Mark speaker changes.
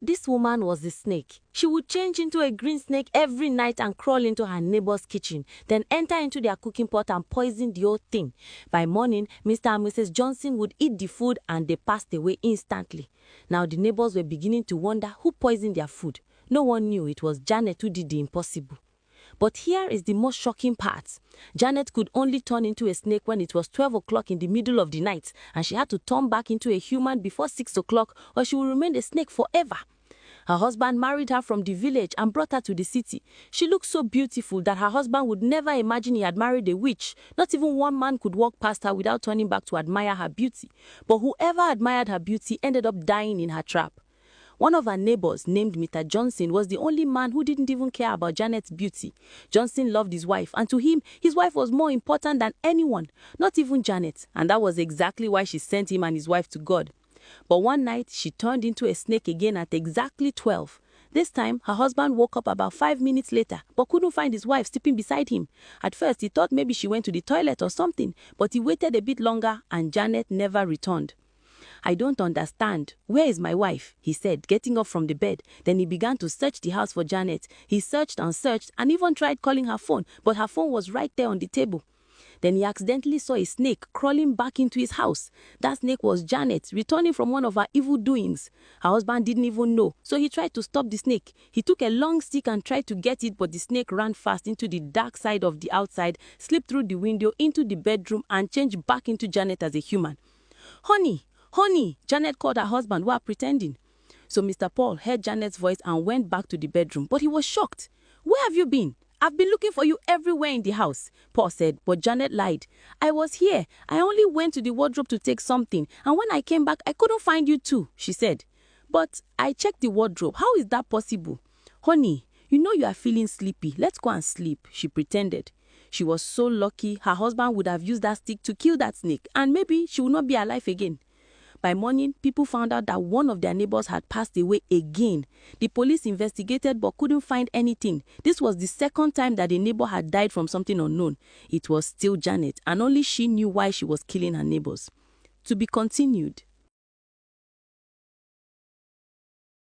Speaker 1: This woman was the snake. She would change into a green snake every night and crawl into her neighbor's kitchen, then enter into their cooking pot and poison the whole thing. By morning, Mr. and Mrs. Johnson would eat the food and they passed away instantly. Now the neighbors were beginning to wonder who poisoned their food. No one knew it was Janet who did the impossible. But here is the most shocking part. Janet could only turn into a snake when it was 12 o'clock in the middle of the night, and she had to turn back into a human before 6 o'clock or she would remain a snake forever. Her husband married her from the village and brought her to the city. She looked so beautiful that her husband would never imagine he had married a witch. Not even one man could walk past her without turning back to admire her beauty. But whoever admired her beauty ended up dying in her trap. One of her neighbors, named Mr. Johnson, was the only man who didn't even care about Janet's beauty. Johnson loved his wife, and to him, his wife was more important than anyone, not even Janet, and that was exactly why she sent him and his wife to God. But one night, she turned into a snake again at exactly 12. This time, her husband woke up about 5 minutes later, but couldn't find his wife sleeping beside him. At first, he thought maybe she went to the toilet or something, but he waited a bit longer and Janet never returned. "I don't understand. Where is my wife?" he said, getting up from the bed. Then he began to search the house for Janet. He searched and even tried calling her phone, but her phone was right there on the table. Then he accidentally saw a snake crawling back into his house. That snake was Janet, returning from one of her evil doings. Her husband didn't even know, so he tried to stop the snake. He took a long stick and tried to get it, but the snake ran fast into the dark side of the outside, slipped through the window into the bedroom, and changed back into Janet as a human. "Honey! Honey!" Janet called her husband while pretending. So Mr. Paul heard Janet's voice and went back to the bedroom, but he was shocked. "Where have you been? I've been looking for you everywhere in the house," Paul said, but Janet lied. "I was here. I only went to the wardrobe to take something, and when I came back, I couldn't find you too," she said. "But I checked the wardrobe. How is that possible?" "Honey, you know you are feeling sleepy. Let's go and sleep," she pretended. She was so lucky her husband would have used that stick to kill that snake, and maybe she would not be alive again. By morning, people found out that one of their neighbors had passed away again. The police investigated but couldn't find anything. This was the second time that a neighbor had died from something unknown. It was still Janet, and only she knew why she was killing her neighbors. To be continued.